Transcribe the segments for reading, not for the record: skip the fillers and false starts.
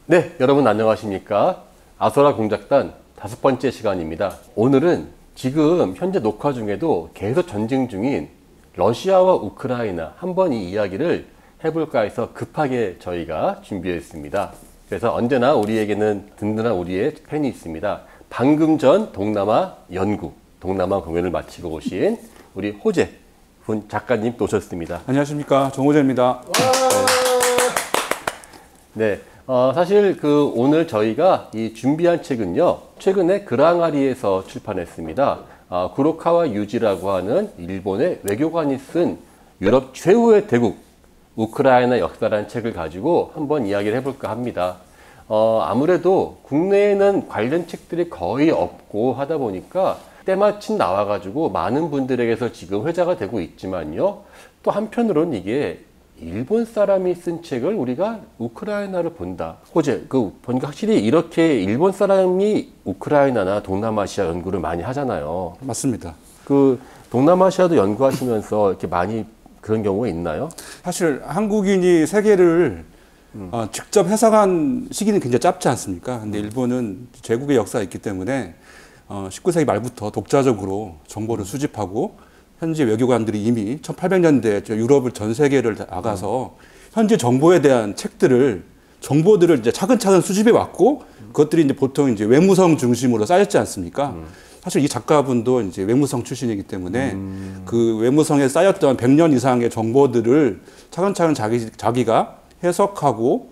네, 여러분 안녕하십니까? 아소라 공작단 5번째 시간입니다. 오늘은 지금 현재 녹화 중에도 계속 전쟁 중인 러시아와 우크라이나 한번 이 이야기를 해볼까 해서 급하게 저희가 준비했습니다. 그래서 언제나 우리에게는 든든한 우리의 팬이 있습니다. 방금 전 동남아 연구, 동남아 공연을 마치고 오신 우리 호재 분 작가님 또 오셨습니다. 안녕하십니까, 정호재입니다. 네, 사실 오늘 저희가 이 준비한 책은요, 최근에 그랑아리에서 출판했습니다. 구로카와 유지라고 하는 일본의 외교관이 쓴 유럽 최후의 대국 우크라이나 역사라는 책을 가지고 한번 이야기를 해볼까 합니다. 아무래도 국내에는 관련 책들이 거의 없고 하다 보니까 때마침 나와가지고 많은 분들에게서 지금 회자가 되고 있지만요, 또 한편으로는 이게 일본 사람이 쓴 책을 우리가 우크라이나를 본다. 호재, 보니까 확실히 이렇게 일본 사람이 우크라이나나 동남아시아 연구를 많이 하잖아요. 맞습니다. 동남아시아도 연구하시면서 이렇게 많이 그런 경우가 있나요? 사실 한국인이 세계를 직접 해석한 시기는 굉장히 짧지 않습니까? 근데 일본은 제국의 역사가 있기 때문에 19세기 말부터 독자적으로 정보를 수집하고 현지 외교관들이 이미 1800년대 유럽을 전 세계를 나가서 현지 정보에 대한 정보들을 이제 차근차근 수집해 왔고 그것들이 이제 보통 이제 외무성 중심으로 쌓였지 않습니까? 사실 이 작가분도 이제 외무성 출신이기 때문에 그 외무성에 쌓였던 100년 이상의 정보들을 차근차근 자기가 해석하고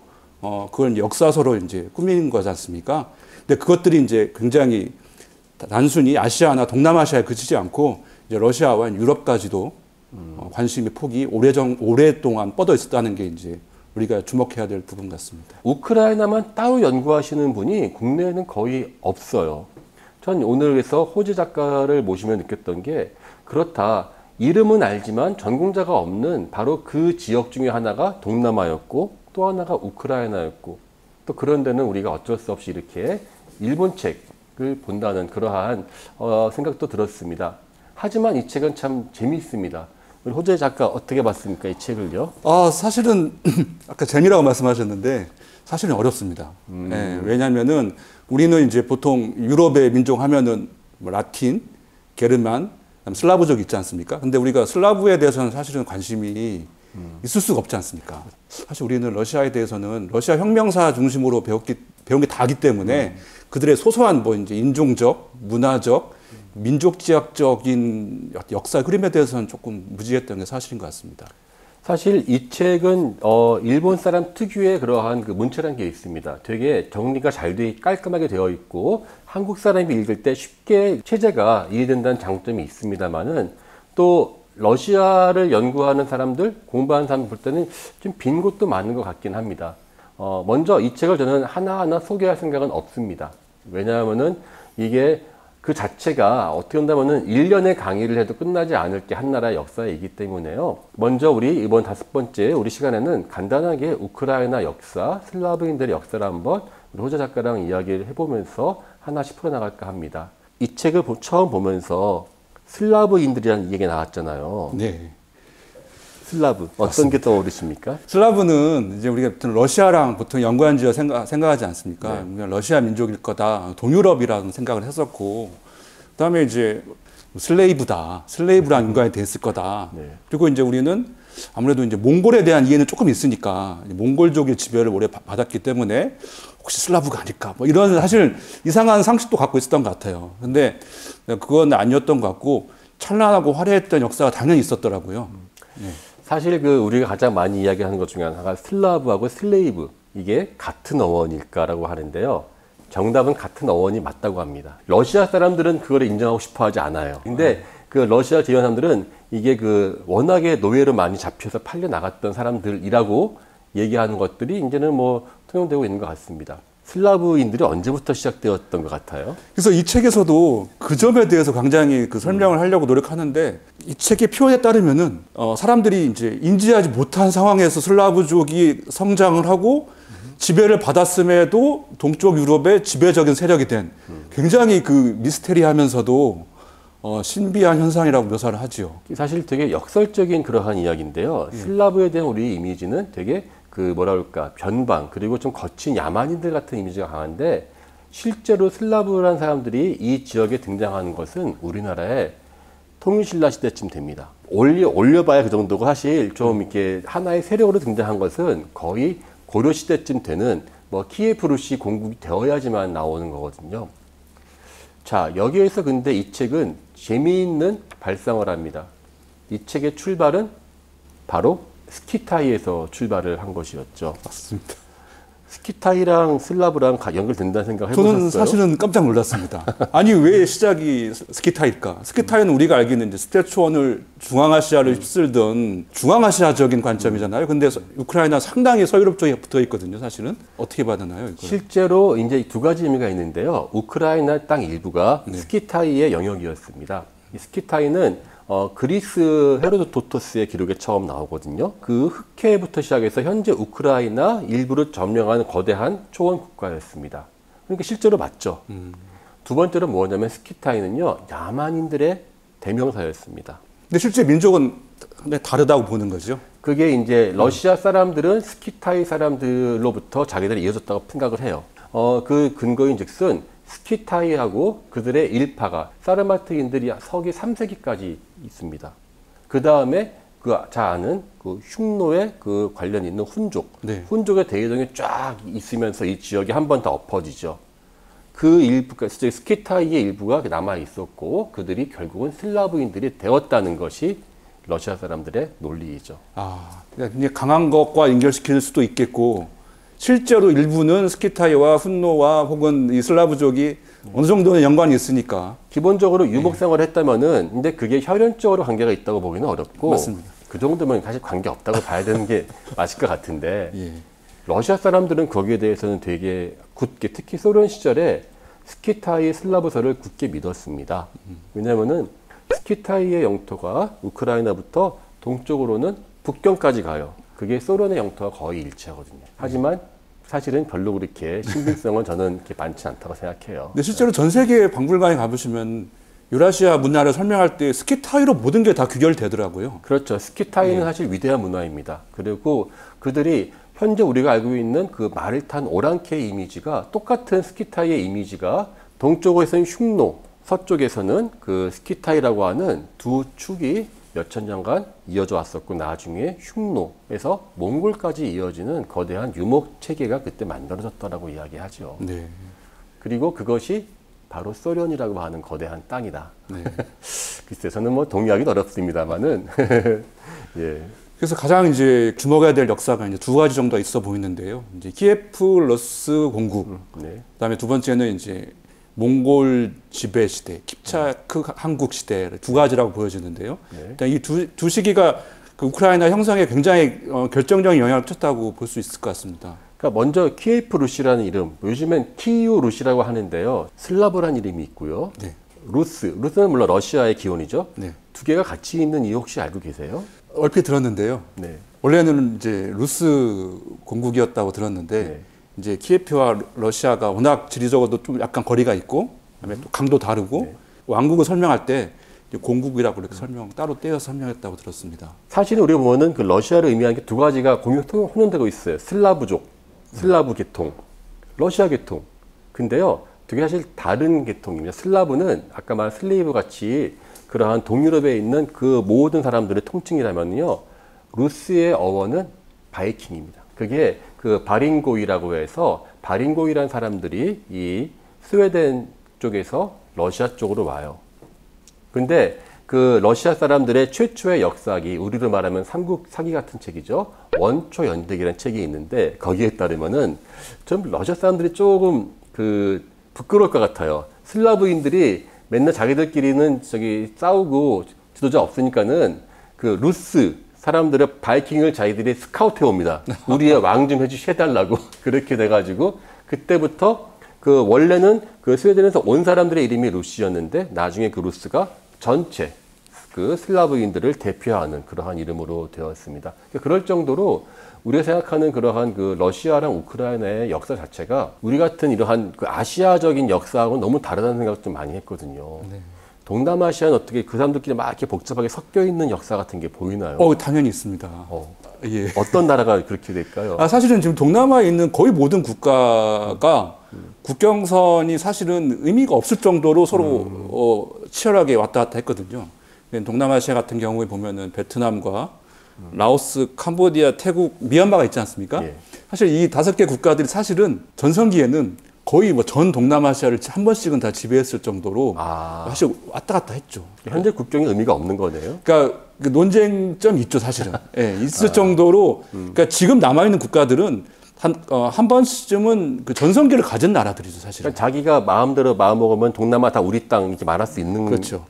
그걸 역사서로 이제 꾸민 거지 않습니까? 근데 그것들이 이제 굉장히 단순히 아시아나 동남아시아에 그치지 않고 이제 러시아와 유럽까지도 관심의 폭이 오랫동안 뻗어 있었다는 게 이제 우리가 주목해야 될 부분 같습니다. 우크라이나만 따로 연구하시는 분이 국내에는 거의 없어요. 전 오늘 그래서 호재 작가를 모시며 느꼈던 게 그렇다. 이름은 알지만 전공자가 없는 바로 그 지역 중에 하나가 동남아였고 또 하나가 우크라이나였고 또 그런 데는 우리가 어쩔 수 없이 이렇게 일본 책을 본다는 그러한 생각도 들었습니다. 하지만 이 책은 참 재미있습니다. 우리 호재 작가 어떻게 봤습니까? 이 책을요? 사실은 아까 재미라고 말씀하셨는데 사실은 어렵습니다. 네, 왜냐하면은 우리는 이제 보통 유럽의 민족 하면은 뭐 라틴, 게르만, 슬라브족 있지 않습니까? 근데 우리가 슬라브에 대해서는 사실은 관심이 있을 수가 없지 않습니까? 사실 우리는 러시아에 대해서는 러시아 혁명사 중심으로 배운 게 다기 때문에 그들의 소소한 뭐 이제 인종적, 문화적, 민족지향적인 역사 흐름에 대해서는 조금 무지했던 게 사실인 것 같습니다. 사실 이 책은 일본 사람 특유의 그러한 문체라는 게 있습니다. 되게 정리가 깔끔하게 되어 있고 한국 사람이 읽을 때 쉽게 체제가 이해된다는 장점이 있습니다만은 또 러시아를 연구하는 사람들, 공부하는 사람들 볼 때는 좀 빈 곳도 많은 것 같긴 합니다. 먼저 이 책을 저는 하나하나 소개할 생각은 없습니다. 왜냐하면은 이게 그 자체가 어떻게 본다면은 1년의 강의를 해도 끝나지 않을 게 한 나라의 역사이기 때문에요. 먼저 우리 이번 5번째 우리 시간에는 간단하게 우크라이나 역사, 슬라브인들의 역사를 한번 우리 호재 작가랑 이야기를 해보면서 하나씩 풀어나갈까 합니다. 이 책을 처음 보면서 슬라브인들이라는 얘기가 나왔잖아요. 네. 슬라브 어떤 게 떠오르십니까? 슬라브는 이제 우리가 러시아랑 보통 연관지어 생각하지 않습니까? 네. 러시아 민족일 거다, 동유럽이라는 생각을 했었고, 그다음에 이제 슬레이브랑 연관이 됐을 거다. 네. 그리고 이제 우리는 아무래도 이제 몽골에 대한 이해는 조금 있으니까 몽골족의 지배를 오래 받았기 때문에 혹시 슬라브가 아닐까? 뭐 이런 사실 이상한 상식도 갖고 있었던 것 같아요. 근데 그건 아니었던 것 같고 찬란하고 화려했던 역사가 당연히 있었더라고요. 네. 사실 우리가 가장 많이 이야기하는 것 중에 하나가 슬라브하고 슬레이브, 이게 같은 어원일까라고 하는데요. 정답은 같은 어원이 맞다고 합니다. 러시아 사람들은 그걸 인정하고 싶어 하지 않아요. 근데 러시아 지원 사람들은 이게 워낙에 노예로 많이 잡혀서 팔려 나갔던 사람들이라고 얘기하는 것들이 이제는 뭐 통용되고 있는 것 같습니다. 슬라브인들이 언제부터 시작되었던 것 같아요? 그래서 이 책에서도 그 점에 대해서 굉장히 설명을 하려고 노력하는데 이 책의 표현에 따르면은 사람들이 이제 인지하지 못한 상황에서 슬라브족이 성장을 하고 지배를 받았음에도 동쪽 유럽의 지배적인 세력이 된 굉장히 미스테리하면서도 신비한 현상이라고 묘사를 하지요. 사실 되게 역설적인 그러한 이야기인데요. 슬라브에 대한 우리 이미지는 되게 그 뭐라 그럴까 변방 그리고 좀 거친 야만인들 같은 이미지가 강한데 실제로 슬라브란 사람들이 이 지역에 등장하는 것은 우리나라의 통일신라 시대쯤 됩니다. 올려봐야 그 정도고 사실 좀 이렇게 하나의 세력으로 등장한 것은 거의 고려 시대쯤 되는 뭐 키예프 루시 공국이 되어야지만 나오는 거거든요. 자, 여기에서 근데 이 책은 재미있는 발상을 합니다. 이 책의 출발은 바로 스키타이에서 출발을 한 것이었죠. 맞습니다. 스키타이랑 슬라브랑 연결된다는 생각 해보셨어요? 저는 사실은 깜짝 놀랐습니다. 아니 왜 시작이 스키타이일까? 스키타이는 우리가 알기는 이제 스테츠원을 중앙아시아를 휩쓸던 중앙아시아적인 관점이잖아요. 근데 우크라이나 상당히 서유럽 쪽에 붙어 있거든요. 사실은 어떻게 받았나요? 이걸? 실제로 이제 두 가지 의미가 있는데요. 우크라이나 땅 일부가 네. 스키타이의 영역이었습니다. 이 스키타이는 그리스 헤로도토스의 기록에 처음 나오거든요. 그 흑해부터 시작해서 현재 우크라이나 일부를 점령한 거대한 초원 국가였습니다. 그러니까 실제로 맞죠. 두 번째로 뭐냐면 스키타이는요, 야만인들의 대명사였습니다. 근데 실제 민족은 다르다고 보는 거죠. 그게 이제 러시아 사람들은 스키타이 사람들로부터 자기들이 이어졌다고 생각을 해요. 그 근거인즉슨 스키타이하고 그들의 일파가 사르마트인들이 서기 3세기까지 있습니다. 그 다음에 그 잘 아는 그 흉노에 그 관련이 있는 훈족, 네. 훈족의 대이동이 쫙 있으면서 이 지역이 한 번 더 엎어지죠. 그 일부가 스키타이의 일부가 남아 있었고 그들이 결국은 슬라브인들이 되었다는 것이 러시아 사람들의 논리이죠. 아, 그러니까 강한 것과 연결시킬 수도 있겠고 실제로 일부는 스키타이와 훈노와 혹은 이 슬라브족이 어느 정도는 연관이 있으니까 기본적으로 유목생활을 했다면은 근데 그게 혈연적으로 관계가 있다고 보기는 어렵고 맞습니다. 그 정도면 사실 관계 없다고 봐야 되는 게 맞을 것 같은데 예. 러시아 사람들은 거기에 대해서는 되게 굳게 특히 소련 시절에 스키타이 슬라브설을 굳게 믿었습니다. 왜냐하면은 스키타이의 영토가 우크라이나부터 동쪽으로는 북경까지 가요. 그게 소련의 영토와 거의 일치하거든요. 하지만 사실은 별로 그렇게 신빙성은 저는 그렇게 많지 않다고 생각해요. 근데 실제로 전 세계 박물관에 가보시면 유라시아 문화를 설명할 때 스키타이로 모든 게 다 귀결되더라고요. 그렇죠. 스키타이는 사실 위대한 문화입니다. 그리고 그들이 현재 우리가 알고 있는 그 말을 탄 오랑캐의 이미지가 똑같은 스키타이의 이미지가 동쪽에서는 흉노, 서쪽에서는 그 스키타이라고 하는 두 축이 몇천 년간 이어져 왔었고 나중에 흉노에서 몽골까지 이어지는 거대한 유목 체계가 그때 만들어졌다라고 이야기하죠. 네. 그리고 그것이 바로 소련이라고 하는 거대한 땅이다. 네. 글쎄 저는 뭐 동의하기는 어렵습니다만은 예. 그래서 가장 이제 주목해야 될 역사가 이제 두 가지 정도 있어 보이는데요. 이제 키예프 러스 공국. 네. 그다음에 두 번째는 이제 몽골 지배 시대, 킵차크 한국 시대 두 가지라고 보여지는데요. 네. 이 두 시기가 그 우크라이나 형성에 굉장히 결정적인 영향을 미쳤다고 볼 수 있을 것 같습니다. 그러니까 먼저 키예프 루시라는 이름, 요즘엔 키이우 루시라고 하는데요. 슬라브란 이름이 있고요. 네. 루스는 물론 러시아의 기원이죠. 네. 두 개가 같이 있는 이유 혹시 알고 계세요? 얼핏 들었는데요. 네. 원래는 이제 루스 공국이었다고 들었는데 네. 이제 키예프와 러시아가 워낙 지리적으로도 좀 약간 거리가 있고 그다음에 또 강도 다르고 네. 왕국을 설명할 때 이제 공국이라고 이렇게 따로 떼어서 설명했다고 들었습니다. 사실은 우리가 보면은 그 러시아를 의미하는 게 두 가지가 혼용되고 있어요. 슬라브족, 슬라브 계통, 러시아 계통. 근데요, 두 개 사실 다른 계통입니다. 슬라브는 아까 말한 슬레이브 같이 그러한 동유럽에 있는 그 모든 사람들의 통칭이라면요, 루스의 어원은 바이킹입니다. 그게 그 바링고이라고 해서 바링고이라는 사람들이 이 스웨덴 쪽에서 러시아 쪽으로 와요. 근데 그 러시아 사람들의 최초의 역사기, 우리로 말하면 삼국 사기 같은 책이죠. 원초 연대기라는 책이 있는데 거기에 따르면은 좀 러시아 사람들이 조금 그 부끄러울 것 같아요. 슬라브인들이 맨날 자기들끼리는 저기 싸우고 지도자 없으니까는 그 루스 사람들의 바이킹을 자기들이 스카우트해 옵니다. 우리의 왕 좀 해달라고. 그렇게 돼가지고 그때부터 그 원래는 그 스웨덴에서 온 사람들의 이름이 루시였는데 나중에 그 루스가 전체 그 슬라브인들을 대표하는 그러한 이름으로 되었습니다. 그럴 정도로 우리가 생각하는 그러한 그 러시아랑 우크라이나의 역사 자체가 우리 같은 이러한 그 아시아적인 역사하고는 너무 다르다는 생각을 좀 많이 했거든요. 네. 동남아시아는 어떻게 그 사람들끼리 막 이렇게 복잡하게 섞여 있는 역사 같은 게 보이나요? 당연히 있습니다. 예. 어떤 나라가 그렇게 될까요? 사실은 지금 동남아에 있는 거의 모든 국가가 국경선이 사실은 의미가 없을 정도로 서로 치열하게 왔다 갔다 했거든요. 동남아시아 같은 경우에 보면은 베트남과 라오스, 캄보디아, 태국, 미얀마가 있지 않습니까? 예. 사실 이 5개 국가들이 사실은 전성기에는 거의 뭐 전 동남아시아를 한 번씩은 다 지배했을 정도로 사실 왔다 갔다 했죠. 현재 국경이 의미가 없는 거네요. 그러니까 그 논쟁점이 있죠, 사실은. 예, 있을 정도로. 그러니까 지금 남아있는 국가들은 한 번쯤은 그 전성기를 가진 나라들이죠, 사실은. 그러니까 자기가 마음대로 마음 먹으면 동남아 다 우리 땅 이렇게 말할 수 있는. 그렇죠.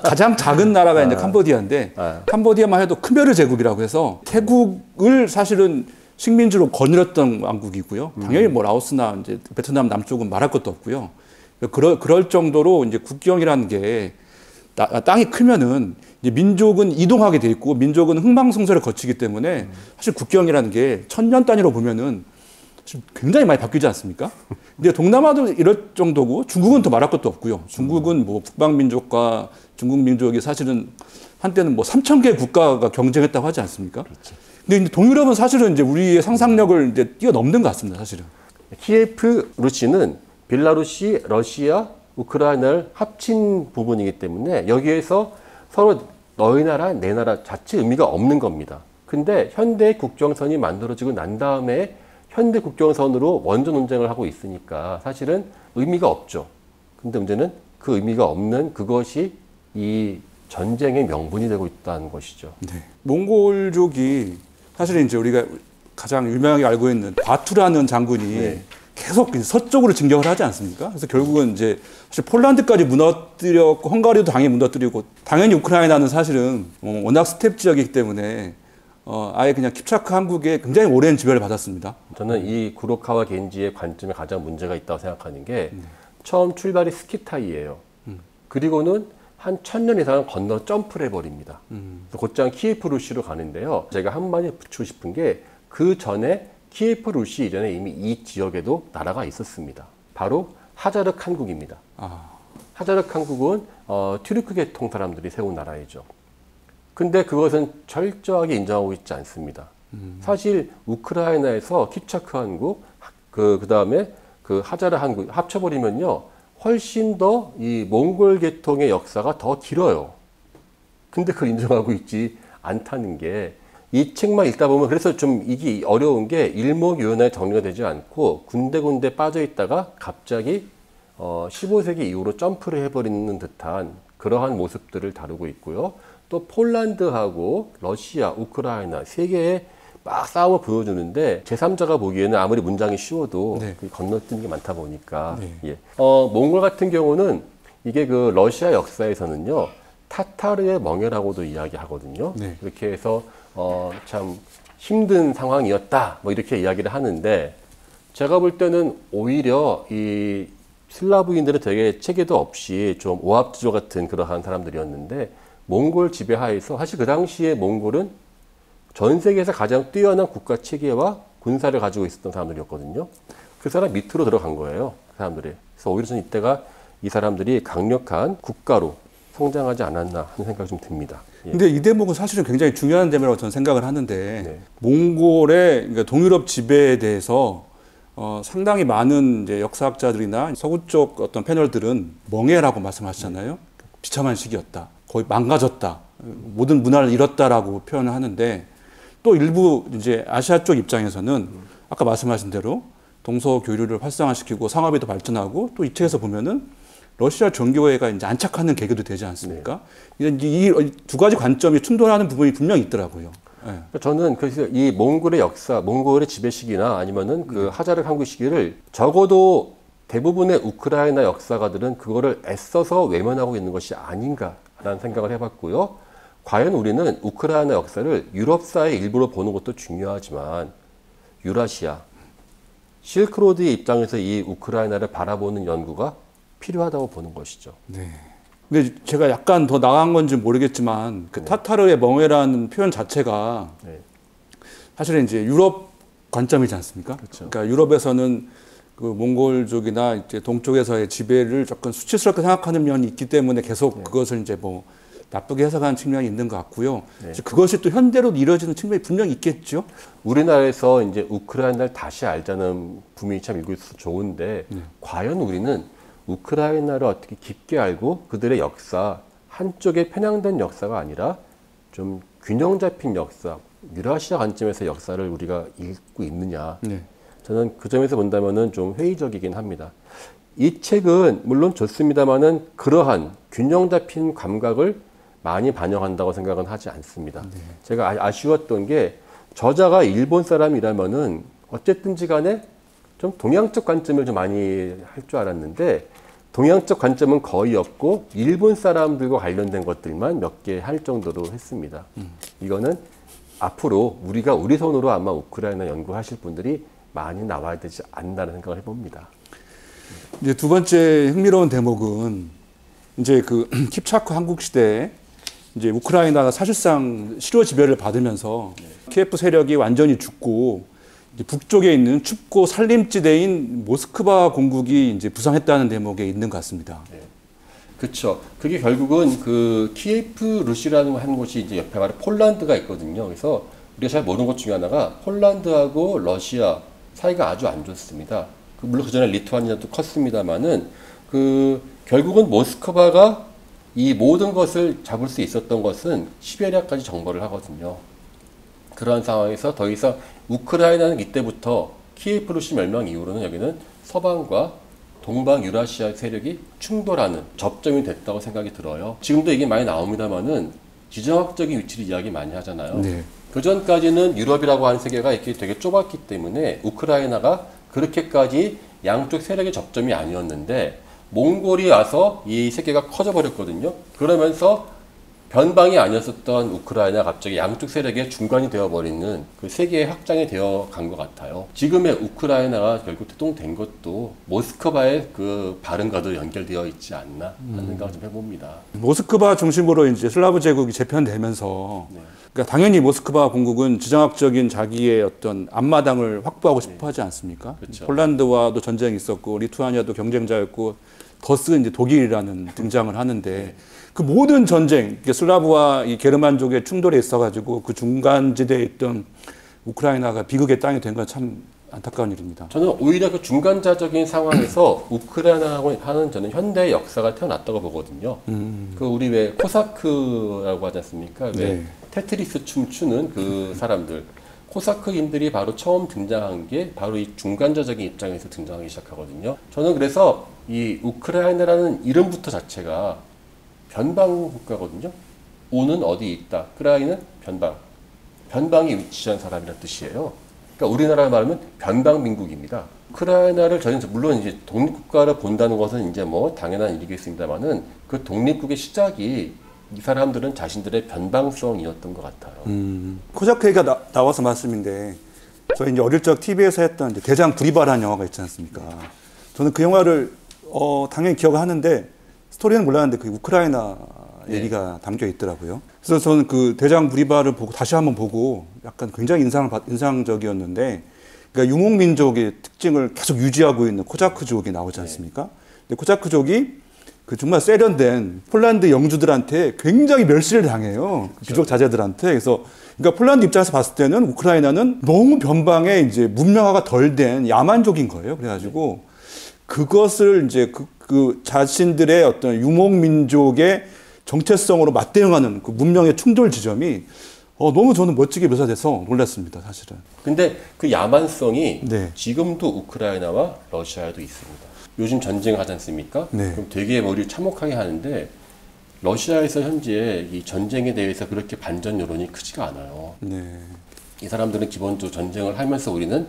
가장 작은 나라가 이제 캄보디아인데, 캄보디아만 해도 크메르 제국이라고 해서 태국을 사실은 식민지로 거느렸던 왕국이고요. 당연히 뭐 라오스나 이제 베트남 남쪽은 말할 것도 없고요. 그럴 정도로 이제 국경이라는 게 땅이 크면은 이제 민족은 이동하게 돼 있고 민족은 흥망성쇠를 거치기 때문에 사실 국경이라는 게 천년 단위로 보면은 사실 굉장히 많이 바뀌지 않습니까? 근데 동남아도 이럴 정도고 중국은 더 말할 것도 없고요. 중국은 뭐 북방 민족과 중국 민족이 사실은 한때는 뭐 3,000개 국가가 경쟁했다고 하지 않습니까? 그렇죠. 근데 이제 동유럽은 사실은 이제 우리의 상상력을 이제 뛰어넘는 것 같습니다, 사실은. 키예프 루시는 벨라루시, 러시아, 우크라이나를 합친 부분이기 때문에 여기에서 서로 너희 나라, 내 나라 자체 의미가 없는 겁니다. 근데 현대 국경선이 만들어지고 난 다음에 현대 국경선으로 원조 논쟁을 하고 있으니까 사실은 의미가 없죠. 근데 문제는 그 의미가 없는 그것이 이 전쟁의 명분이 되고 있다는 것이죠. 네. 몽골족이 사실 이제 우리가 가장 유명하게 알고 있는 바투라는 장군이 계속 서쪽으로 진격을 하지 않습니까? 그래서 결국은 이제 사실 폴란드까지 무너뜨렸고 헝가리도 당연히 무너뜨리고 당연히 우크라이나는 사실은 워낙 스텝 지역이기 때문에 아예 그냥 킵차크 한국에 굉장히 오랜 지배를 받았습니다. 저는 이 구로카와 겐지의 관점에 가장 문제가 있다고 생각하는 게 처음 출발이 스키타이예요. 그리고는 한 1000년 이상을 건너 점프를 해버립니다. 곧장 키예프 루시로 가는데요. 제가 한마디 붙이고 싶은 게 그 전에 키예프 루시 이전에 이미 이 지역에도 나라가 있었습니다. 바로 하자르 칸국입니다. 하자르 칸국은 튀르크 계통 사람들이 세운 나라이죠. 근데 그것은 철저하게 인정하고 있지 않습니다. 사실 우크라이나에서 킵차크 한국, 그다음에 그 하자르 한국 합쳐버리면요. 훨씬 더 이 몽골 계통의 역사가 더 길어요. 근데 그걸 인정하고 있지 않다는 게 이 책만 읽다 보면 그래서 좀 이게 어려운 게 일목요연하게 정리가 되지 않고 군데군데 빠져 있다가 갑자기 15세기 이후로 점프를 해버리는 듯한 그러한 모습들을 다루고 있고요. 또 폴란드하고 러시아, 우크라이나 세 개의 막 싸워 보여주는데 제3자가 보기에는 아무리 문장이 쉬워도 건너뛰는 게 많다 보니까 예. 몽골 같은 경우는 이게 그 러시아 역사에서는요 타타르의 멍에라고도 이야기하거든요. 이렇게 해서 참 힘든 상황이었다 뭐 이렇게 이야기를 하는데 제가 볼 때는 오히려 이 슬라브인들은 되게 체계도 없이 좀 오합지졸 같은 그러한 사람들이었는데 몽골 지배하에서 사실 그 당시에 몽골은 전 세계에서 가장 뛰어난 국가 체계와 군사를 가지고 있었던 사람들이었거든요. 그 사람 밑으로 들어간 거예요. 그 사람들이. 그래서 오히려 저는 이때가 이 사람들이 강력한 국가로 성장하지 않았나 하는 생각이 좀 듭니다. 근데 이 대목은 사실은 굉장히 중요한 대목이라고 저는 생각을 하는데 몽골의 그러니까 동유럽 지배에 대해서 상당히 많은 이제 역사학자들이나 서구 쪽 어떤 패널들은 멍해라고 말씀하시잖아요. 비참한 시기였다. 거의 망가졌다. 모든 문화를 잃었다라고 표현을 하는데 또 일부 이제 아시아 쪽 입장에서는 아까 말씀하신 대로 동서 교류를 활성화시키고 상업이 더 발전하고 또 이 책에서 보면은 러시아 정교회가 이제 안착하는 계기도 되지 않습니까? 이 두 가지 관점이 충돌하는 부분이 분명히 있더라고요. 저는 그래서 이 몽골의 역사, 몽골의 지배 시기나 아니면은 그 하자르 한국 시기를 적어도 대부분의 우크라이나 역사가들은 그거를 애써서 외면하고 있는 것이 아닌가라는 생각을 해봤고요. 과연 우리는 우크라이나 역사를 유럽사의 일부로 보는 것도 중요하지만 유라시아, 실크로드의 입장에서 이 우크라이나를 바라보는 연구가 필요하다고 보는 것이죠. 네. 근데 제가 약간 더 나간 건지 모르겠지만 그 타타르의 멍해라는 표현 자체가 사실은 이제 유럽 관점이지 않습니까? 그렇죠. 그러니까 유럽에서는 그 몽골족이나 이제 동쪽에서의 지배를 조금 수치스럽게 생각하는 면이 있기 때문에 계속 그것을 이제 뭐 나쁘게 해석하는 측면이 있는 것 같고요. 네. 그것이 또 현대로 이루어지는 측면이 분명히 있겠죠. 우리나라에서 이제 우크라이나를 다시 알자는 분명히 참 일고 있어서 좋은데 과연 우리는 우크라이나를 어떻게 깊게 알고 그들의 역사 한쪽에 편향된 역사가 아니라 좀 균형 잡힌 역사, 유라시아 관점에서 역사를 우리가 읽고 있느냐. 네. 저는 그 점에서 본다면은 좀 회의적이긴 합니다. 이 책은 물론 좋습니다만은 그러한 균형 잡힌 감각을 많이 반영한다고 생각은 하지 않습니다. 네. 제가 아쉬웠던 게 저자가 일본 사람이라면은 어쨌든지 간에 좀 동양적 관점을 좀 많이 할 줄 알았는데 동양적 관점은 거의 없고 일본 사람들과 관련된 것들만 몇 개 할 정도로 했습니다. 이거는 앞으로 우리가 우리 손으로 아마 우크라이나 연구하실 분들이 많이 나와야 되지 않나라는 생각을 해봅니다. 이제 두 번째 흥미로운 대목은 이제 그 킵차크 한국 시대에 이제 우크라이나가 사실상 실효 지배를 받으면서 키예프 세력이 완전히 죽고 이제 북쪽에 있는 춥고 산림지대인 모스크바 공국이 이제 부상했다는 대목에 있는 것 같습니다. 네. 그렇죠. 그게 결국은 그 키예프 루시라는 한 곳이 이제 옆에 바로 폴란드가 있거든요. 그래서 우리가 잘 모르는 것 중에 하나가 폴란드하고 러시아 사이가 아주 안 좋습니다. 물론 그 전에 리투아니아도 컸습니다만은 그 결국은 모스크바가 이 모든 것을 잡을 수 있었던 것은 시베리아까지 정벌을 하거든요. 그러한 상황에서 더 이상 우크라이나는 이때부터 키예프 루시 멸망 이후로는 여기는 서방과 동방 유라시아 세력이 충돌하는 접점이 됐다고 생각이 들어요. 지금도 이게 많이 나옵니다만은 지정학적인 위치를 이야기 많이 하잖아요. 네. 그 전까지는 유럽이라고 하는 세계가 이렇게 되게 좁았기 때문에 우크라이나가 그렇게까지 양쪽 세력의 접점이 아니었는데 몽골이 와서 이 세계가 커져버렸거든요. 그러면서 변방이 아니었었던 우크라이나가 갑자기 양쪽 세력의 중간이 되어버리는 그 세계의 확장이 되어 간 것 같아요. 지금의 우크라이나가 결국 태동된 것도 모스크바의 그 발음과도 연결되어 있지 않나 하는 생각을 좀 해봅니다. 모스크바 중심으로 이제 슬라브 제국이 재편되면서 네. 그러니까 당연히 모스크바 공국은 지정학적인 자기의 어떤 앞마당을 확보하고 싶어 하지 않습니까? 그렇죠. 폴란드와도 전쟁이 있었고 리투아니아도 경쟁자였고 더스 이제 독일이라는 등장을 하는데 그 모든 전쟁, 슬라브와 이 게르만족의 충돌에 있어가지고 그 중간지대에 있던 우크라이나가 비극의 땅이 된 건 참 안타까운 일입니다. 저는 오히려 그 중간자적인 상황에서 우크라이나하고 하는 저는 현대 역사가 태어났다고 보거든요. 그 우리 왜 코사크라고 하지 않습니까? 왜 네. 테트리스 춤추는 그 사람들. 코사크인들이 바로 처음 등장한 게 바로 이 중간자적인 입장에서 등장하기 시작하거든요. 저는 그래서 이 우크라이나라는 이름부터 자체가 변방 국가거든요. 오는 어디 있다. 크라이는 변방. 변방에 위치한 사람이라는 뜻이에요. 그러니까 우리나라 말하면 변방 민국입니다. 우크라이나를 저희는 물론 이제 독립국가를 본다는 것은 이제 뭐 당연한 일이겠습니다만은 그 독립국의 시작이 이 사람들은 자신들의 변방성이었던 것 같아요. 코자크 얘기가 나와서 말씀인데 저희 이제 어릴 적 TV에서 했던 이제 대장 브리바라는 영화가 있지 않습니까? 저는 그 영화를 당연히 기억을 하는데 스토리는 몰랐는데 그 우크라이나 얘기가 담겨 있더라고요. 그래서 저는 그 대장 브리바를 보고 다시 한번 보고 약간 굉장히 인상적이었는데 그러니까 유목민족의 특징을 계속 유지하고 있는 코자크족이 나오지 않습니까? 근데 코자크족이 그 정말 세련된 폴란드 영주들한테 굉장히 멸시를 당해요. 그렇죠. 귀족 자제들한테. 그래서 그러니까 폴란드 입장에서 봤을 때는 우크라이나는 너무 변방에 이제 문명화가 덜 된 야만족인 거예요. 그래가지고 그것을 이제 그 자신들의 어떤 유목민족의 정체성으로 맞대응하는 그 문명의 충돌 지점이 너무 저는 멋지게 묘사돼서 놀랐습니다, 사실은. 근데 그 야만성이 네. 지금도 우크라이나와 러시아에도 있습니다. 요즘 전쟁하지 않습니까? 네. 그럼 되게 머리를 참혹하게 하는데 러시아에서 현재 이 전쟁에 대해서 그렇게 반전 여론이 크지가 않아요. 네. 이 사람들은 기본적으로 전쟁을 하면서 우리는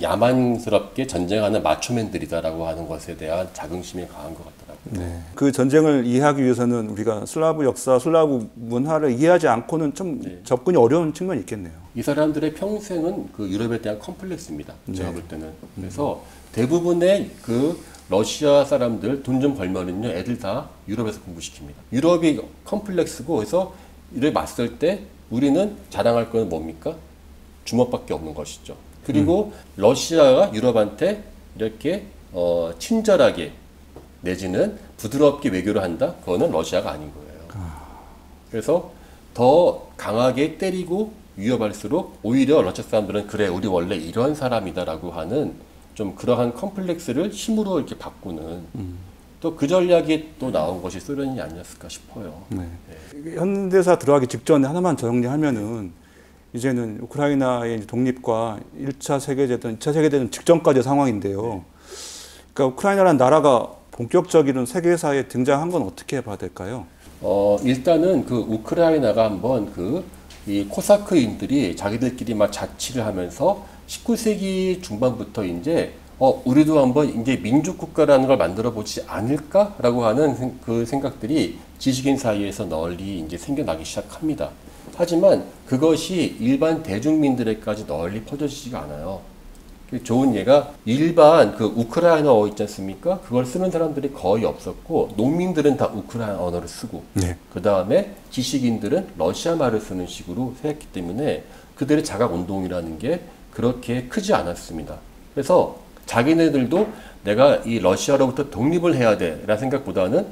야만스럽게 전쟁하는 마초맨들이다라고 하는 것에 대한 자긍심이 강한 것 같더라고요. 네. 그 전쟁을 이해하기 위해서는 우리가 슬라브 역사, 슬라브 문화를 이해하지 않고는 좀 접근이 어려운 측면이 있겠네요. 이 사람들의 평생은 그 유럽에 대한 컴플렉스입니다. 제가 볼 때는. 그래서 대부분의 그 러시아 사람들 돈 좀 벌면은요, 애들 다 유럽에서 공부시킵니다. 유럽이 컴플렉스고, 그래서 이를 맞설 때 우리는 자랑할 건 뭡니까? 주먹밖에 없는 것이죠. 그리고 러시아가 유럽한테 이렇게 친절하게 내지는 부드럽게 외교를 한다? 그거는 러시아가 아닌 거예요. 그래서 더 강하게 때리고 위협할수록 오히려 러시아 사람들은 그래 우리 원래 이런 사람이다라고 하는 좀 그러한 컴플렉스를 힘으로 이렇게 바꾸는 또 그 전략이 또 나온 것이 소련이 아니었을까 싶어요. 네. 현대사 들어가기 직전에 하나만 정리하면은 이제는 우크라이나의 독립과 1차 세계대전, 2차 세계대전 직전까지의 상황인데요. 그러니까 우크라이나라는 나라가 본격적인 세계사에 등장한 건 어떻게 봐야 될까요? 일단은 그 우크라이나가 한번 이 코사크인들이 자기들끼리 막 자치를 하면서 19세기 중반부터 이제 우리도 한번 이제 민족 국가라는 걸 만들어 보지 않을까라고 하는 그 생각들이 지식인 사이에서 널리 이제 생겨나기 시작합니다. 하지만 그것이 일반 대중민들에까지 널리 퍼져지지가 않아요. 좋은 예가 일반 그 우크라이나어 있지 않습니까? 그걸 쓰는 사람들이 거의 없었고 농민들은 다 우크라이나 언어를 쓰고 네. 그 다음에 지식인들은 러시아 말을 쓰는 식으로 했기 때문에 그들의 자각 운동이라는 게 그렇게 크지 않았습니다. 그래서 자기네들도 내가 이 러시아로부터 독립을 해야 돼라는 생각보다는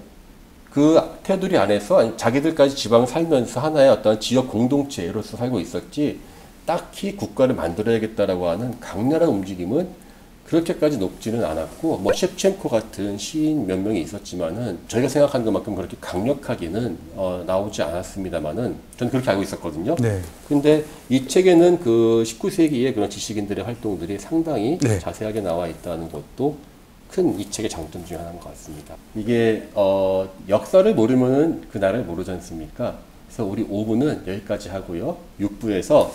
그 테두리 안에서 자기들까지 지방 살면서 하나의 어떤 지역 공동체로서 살고 있었지 딱히 국가를 만들어야겠다라고 하는 강렬한 움직임은 그렇게까지 높지는 않았고 뭐 셰프첸코 같은 시인 몇 명이 있었지만은 저희가 생각하는 것만큼 그렇게 강력하게는 나오지 않았습니다만은 저는 그렇게 알고 있었거든요. 네. 근데 이 책에는 그 19세기의 그런 지식인들의 활동들이 상당히 네. 자세하게 나와 있다는 것도 큰 이 책의 장점 중에 하나인 것 같습니다. 이게 역사를 모르면은 그 나라를 모르지 않습니까? 그래서 우리 5부는 여기까지 하고요. 6부에서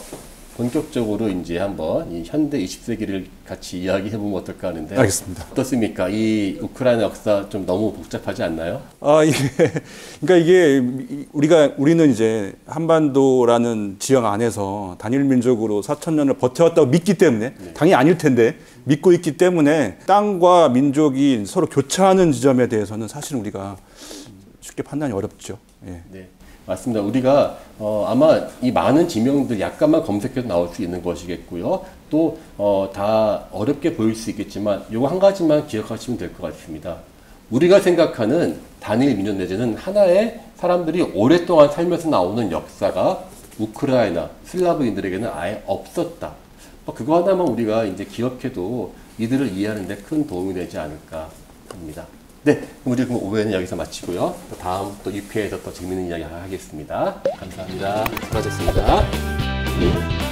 본격적으로 이제 한번 이 현대 20세기를 같이 이야기해 보면 어떨까 하는데. 알겠습니다. 어떻습니까? 이 우크라이나 역사 좀 너무 복잡하지 않나요? 그러니까 우리는 이제 한반도라는 지형 안에서 단일 민족으로 4,000년을 버텨왔다고 믿기 때문에 당연히 아닐 텐데 믿고 있기 때문에 땅과 민족이 서로 교차하는 지점에 대해서는 사실 우리가 쉽게 판단이 어렵죠. 예. 네. 맞습니다. 우리가 아마 이 많은 지명들 약간만 검색해도 나올 수 있는 것이겠고요. 또 다 어렵게 보일 수 있겠지만 요거 한 가지만 기억하시면 될 것 같습니다. 우리가 생각하는 단일 민족 내지는 하나의 사람들이 오랫동안 살면서 나오는 역사가 우크라이나 슬라브인들에게는 아예 없었다. 그거 하나만 우리가 이제 기억해도 이들을 이해하는 데 큰 도움이 되지 않을까 합니다. 네, 그럼 우리 5회는 여기서 마치고요. 다음 또 6회에서 또 재밌는 이야기 하겠습니다. 감사합니다. 수고하셨습니다.